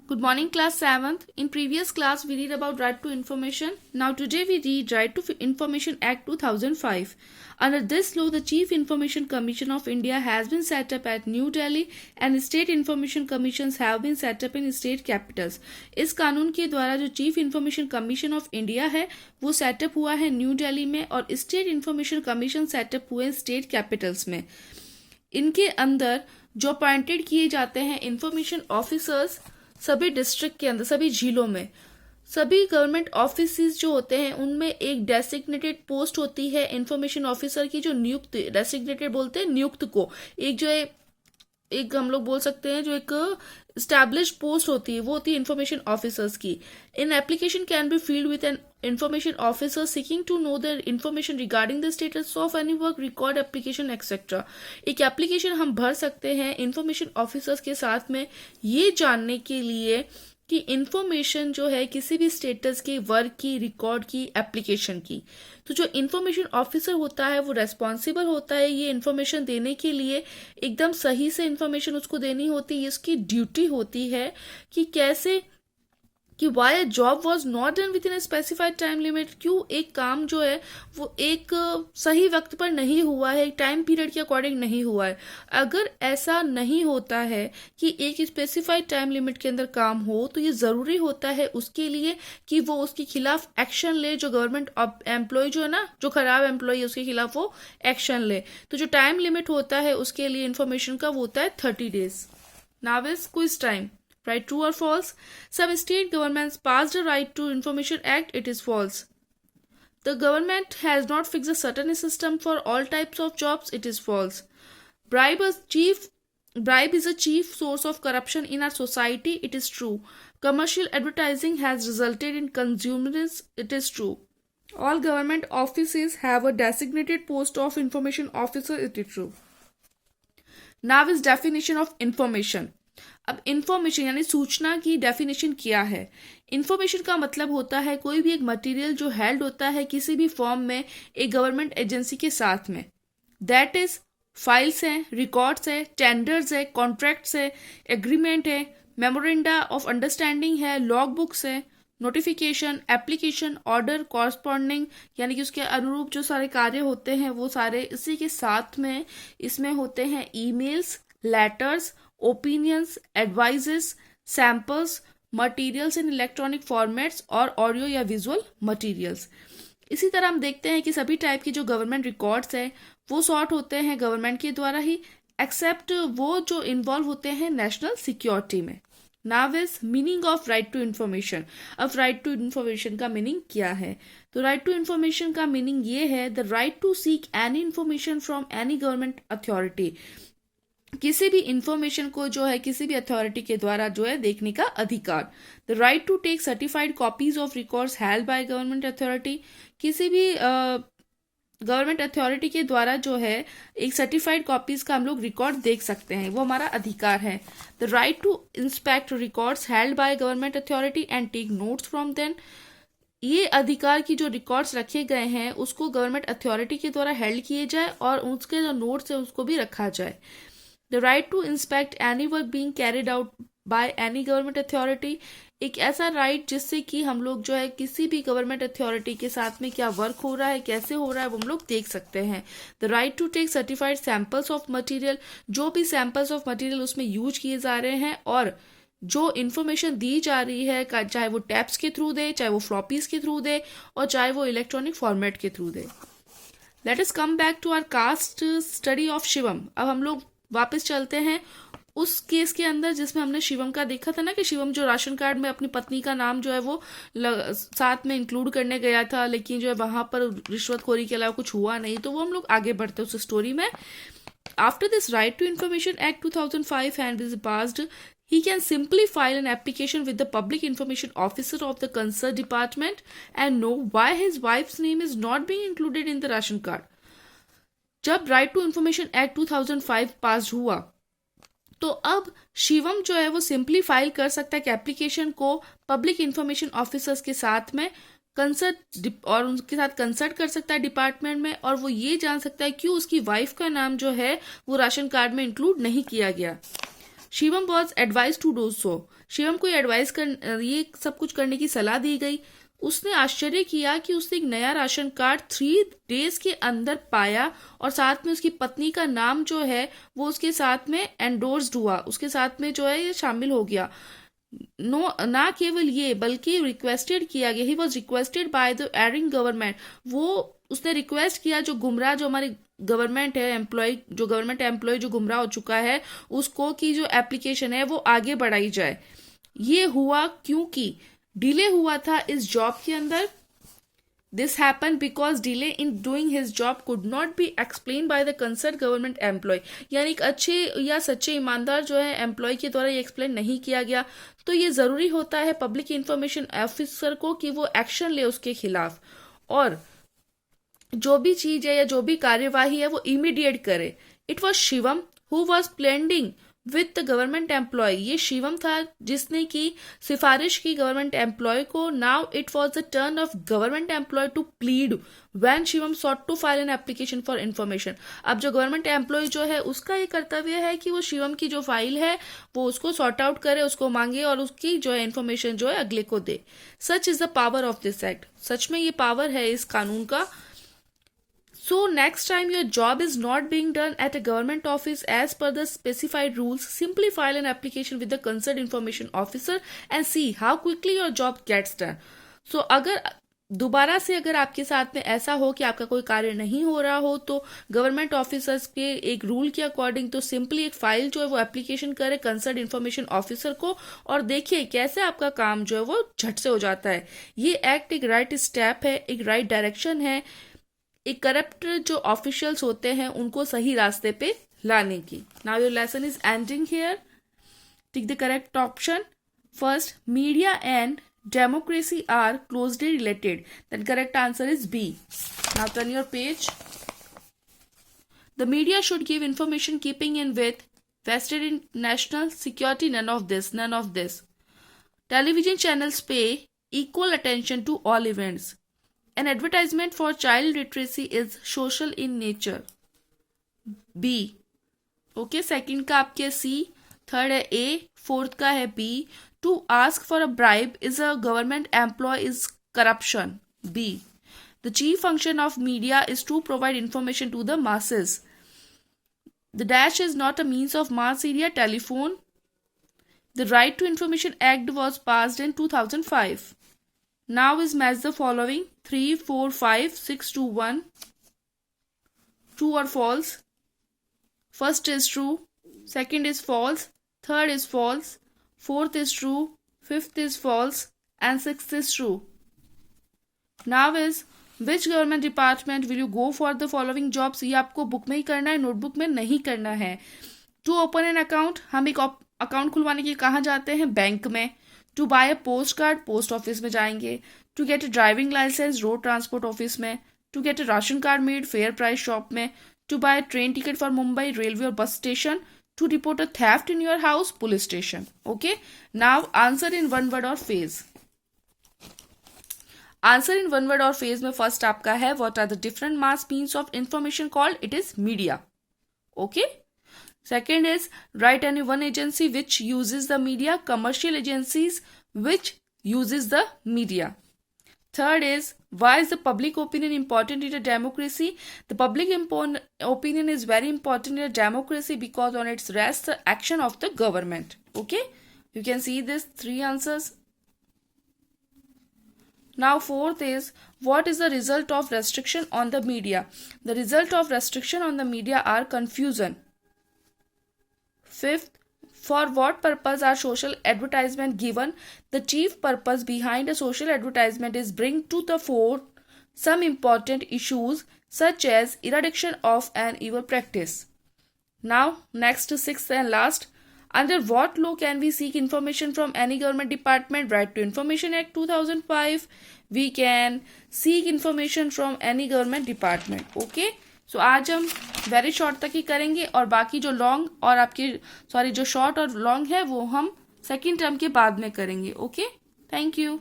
Good morning, class 7th. In previous class, we read about Right to Information. Now today we read Right to Information Act 2005. Under this law, the Chief Information Commission of India has been set up at New Delhi and state information commissions have been set up in state capitals. इस कानून के द्वारा जो chief information commission of India है वो setup हुआ है new Delhi में और स्टेट इंफॉर्मेशन कमीशन सेटअप हुए स्टेट कैपिटल्स में. इनके अंदर जो अपॉइंटेड किए जाते हैं इंफॉर्मेशन ऑफिसर्स सभी डिस्ट्रिक्ट के अंदर सभी जिलों में सभी गवर्नमेंट ऑफिसेज जो होते हैं उनमें एक डेसिग्नेटेड पोस्ट होती है इंफॉर्मेशन ऑफिसर की जो नियुक्त डेसिग्नेटेड बोलते हैं नियुक्त को एक जो एक हम लोग बोल सकते हैं जो एक स्टैब्लिश पोस्ट होती है वो होती है इंफॉर्मेशन ऑफिसर्स की. In application can be filled with an information officer seeking to know the information regarding the status of any work record application etc. एक एप्लीकेशन हम भर सकते हैं इंफॉर्मेशन ऑफिसर्स के साथ में ये जानने के लिए कि इंफॉर्मेशन जो है किसी भी स्टेटस की वर्क की रिकॉर्ड की एप्लीकेशन की. तो जो इंफॉर्मेशन ऑफिसर होता है वो रेस्पॉन्सिबल होता है ये इंफॉर्मेशन देने के लिए एकदम सही से इंफॉर्मेशन उसको देनी होती है. इसकी ड्यूटी होती है कि कैसे कि why a job was not done with in a specified time limit. क्यों एक काम जो है वो एक सही वक्त पर नहीं हुआ है एक टाइम पीरियड के अकॉर्डिंग नहीं हुआ है. अगर ऐसा नहीं होता है कि एक स्पेसिफाइड टाइम लिमिट के अंदर काम हो तो ये ज़रूरी होता है उसके लिए कि वो उसके खिलाफ एक्शन ले. जो गवर्नमेंट एम्प्लॉय जो है ना जो खराब एम्प्लॉय है उसके खिलाफ वो एक्शन ले. तो जो टाइम लिमिट होता है उसके लिए इंफॉर्मेशन का वो होता है 30 days. Now is quiz time. Right, true or false? Some state governments passed a Right to Information Act. It is false. The government has not fixed a certain system for all types of jobs. It is false. Bribe is a chief source of corruption in our society. It is true. Commercial advertising has resulted in consumerism. It is true. All government offices have a designated post of information officer. It is true. Now is definition of information. अब information यानी सूचना की definition क्या है. Information का मतलब होता है कोई भी एक मटेरियल जो हेल्ड होता है किसी भी फॉर्म में एक गवर्नमेंट एजेंसी के साथ में. दैट इज फाइल्स हैं, रिकॉर्ड्स है, टेंडर्स है, कॉन्ट्रैक्ट्स है, एग्रीमेंट है, मेमोरेंडा ऑफ अंडरस्टैंडिंग है, लॉग बुक्स है, नोटिफिकेशन, एप्लीकेशन, ऑर्डर, कॉरस्पॉन्डिंग यानी कि उसके अनुरूप जो सारे कार्य होते हैं वो सारे इसी के साथ में इसमें होते हैं. Emails, letters, opinions, advises, samples, materials in electronic formats और ऑडियो या विजुअल मटेरियल्स. इसी तरह हम देखते हैं कि सभी टाइप की जो गवर्नमेंट रिकॉर्ड्स हैं वो सॉर्ट होते हैं गवर्नमेंट के द्वारा ही एक्सेप्ट वो जो इन्वॉल्व होते हैं नेशनल सिक्योरिटी में. Now is meaning of right to information. अब राइट टू इन्फॉर्मेशन का मीनिंग क्या है. तो राइट टू इन्फॉर्मेशन का मीनिंग ये है the right to seek any information from any government authority. किसी भी इंफॉर्मेशन को जो है किसी भी अथॉरिटी के द्वारा जो है देखने का अधिकार. The right to take certified copies of records held by government authority. किसी भी गवर्नमेंट अथॉरिटी के द्वारा जो है एक सर्टिफाइड कॉपीज का हम लोग रिकॉर्ड देख सकते हैं वो हमारा अधिकार है. The right to inspect records held by government authority and take notes from them. ये अधिकार की जो रिकॉर्ड्स रखे गए हैं उसको गवर्नमेंट अथॉरिटी के द्वारा हेल्ड किए जाए और उसके जो नोट्स है उसको भी रखा जाए. The right to inspect any work being carried out by any government authority. एक ऐसा राइट जिससे कि हम लोग जो है किसी भी गवर्नमेंट अथॉरिटी के साथ में क्या वर्क हो रहा है कैसे हो रहा है वो हम लोग देख सकते हैं. The right to take certified samples of material. जो भी सैम्पल्स ऑफ मटेरियल उसमें यूज किए जा रहे हैं और जो इन्फॉर्मेशन दी जा रही है चाहे वो टैप्स के थ्रू दे चाहे वो फ्लॉपीज के थ्रू दे और चाहे वो इलेक्ट्रॉनिक फॉर्मेट के थ्रू दे. Let us come back to our case study of Shivam. अब हम लोग वापस चलते हैं उस केस के अंदर जिसमें हमने शिवम का देखा था ना कि शिवम जो राशन कार्ड में अपनी पत्नी का नाम जो है वो साथ में इंक्लूड करने गया था लेकिन जो है वहां पर रिश्वतखोरी के अलावा कुछ हुआ नहीं. तो वो हम लोग आगे बढ़ते उस स्टोरी में. After this right to information act 2005 had been passed he can simply file an application with the public information officer of the concerned department and know why his wife's name is not being included in the ration card. जब right to information act 2005 पास हुआ तो अब शिवम जो है वो simply file कर सकता है कि एप्लीकेशन को पब्लिक इंफॉर्मेशन ऑफिसर्स के साथ में कंसल्ट और उनके साथ कंसल्ट कर सकता है डिपार्टमेंट में और वो ये जान सकता है क्यों उसकी वाइफ का नाम जो है वो राशन कार्ड में इंक्लूड नहीं किया गया. Shivam was advise to do so. Shivam को ये सब कुछ करने की सलाह दी गई। उसने आश्चर्य किया कि उसने एक नया राशन कार्ड 3 डेज के अंदर पाया और साथ में उसकी पत्नी का नाम जो है वो उसके साथ में एंडोर्स्ड हुआ, उसके साथ में जो है ये शामिल हो गया। ना केवल ये बल्कि रिक्वेस्टेड किया गया, he was requested by the erring government. वो उसने रिक्वेस्ट किया जो गुमराह जो हमारी गवर्नमेंट है एम्प्लॉय, जो गवर्नमेंट एम्प्लॉय जो गुमराह हो चुका है उसको की जो एप्लीकेशन है वो आगे बढ़ाई जाए। ये हुआ क्योंकि डिले हुआ था इस जॉब के अंदर। This happen because delay in doing his job could not be explain by the concern government employ. यानी एक अच्छे या सच्चे ईमानदार जो है एम्प्लॉय के द्वारा ये एक्सप्लेन नहीं किया गया। तो ये जरूरी होता है पब्लिक इंफॉर्मेशन ऑफिसर को कि वो एक्शन ले उसके खिलाफ, और जो भी चीज है या जो भी कार्यवाही है वो इमीडिएट करे। It was Shivam who was pleading with the government employ. ये शिवम था जिसने की सिफारिश की गवर्नमेंट एम्प्लॉय को। Now it was the turn of government employ to plead when Shivam sought to file an application for information. अब जो गवर्नमेंट एम्प्लॉय जो है उसका ये कर्तव्य है कि वो शिवम की जो फाइल है वो उसको सॉर्ट आउट करे, उसको मांगे और उसकी जो है इन्फॉर्मेशन जो है अगले को दे। Such is the power of this act. सच में ये पावर है इस कानून का। So next time your job is not being done at a government office as per the specified rules, simply file an application with the concerned information officer and see how quickly your job gets done. So अगर दोबारा से अगर आपके साथ में ऐसा हो कि आपका कोई कार्य नहीं हो रहा हो तो गवर्नमेंट ऑफिसर्स के एक रूल के अकॉर्डिंग तो सिंपली एक फाइल जो है वो एप्लीकेशन करे कंसर्न इन्फॉर्मेशन ऑफिसर को और देखिए कैसे आपका काम जो है वो झट से हो जाता है। ये एक्ट एक राइट स्टेप है, एक राइट डायरेक्शन है एक करप्ट जो ऑफिशियल्स होते हैं उनको सही रास्ते पे लाने की। Now your lesson is ending here. Tick the correct option. First, media and democracy are closely related. Then correct answer is B. Now turn your page. The media should give information keeping in with vested in national security. None of this. None of this. Television channels pay equal attention to all events. An advertisement for child literacy is social in nature. B. Okay, second का आपके C, third है A, fourth का है B. To ask for a bribe is a government employee is corruption. B. The chief function of media is to provide information to the masses. The dash is not a means of mass media. Telephone. The Right to Information Act was passed in 2005. Now is match the following 3, 4, 5, 6, 2, 1. True or false? First is true, second is false, third is false, fourth is true, fifth is false, and sixth is true. Now is which government department will you go for the following jobs? ये आपको book में ही करना है, notebook में नहीं करना है। To open an account, हम एक अकाउंट खुलवाने के लिए कहाँ जाते हैं? बैंक में। To buy a post card, post office में जाएंगे। To get a driving licence, road transport office में। To get a ration card made, fair price shop में। To buy train ticket for Mumbai, railway और bus station. To report a theft in your house, police station. Okay, now answer in one word और phrase. Answer in one word और phrase में first आपका है what are the different mass means of information called? It is media. Okay, second is write any one agency which uses the media, commercial agencies which uses the media. Third is why is the public opinion important in a democracy? The public opinion is very important in a democracy because on its rests the action of the government. Okay, you can see this 3 answers. Now fourth is what is the result of restriction on the media? The result of restriction on the media are confusion. Fifth, for what purpose are social advertisement given? The chief purpose behind a social advertisement is bring to the fore some important issues such as eradication of an evil practice. Now, next to sixth and last, under what law can we seek information from any government department? Right to Information Act 2005. We can seek information from any government department. Okay. सो आज हम very short तक ही करेंगे और बाकी जो long और आपके जो शॉर्ट और लॉन्ग है वो हम सेकेंड टर्म के बाद में करेंगे। Okay, thank you.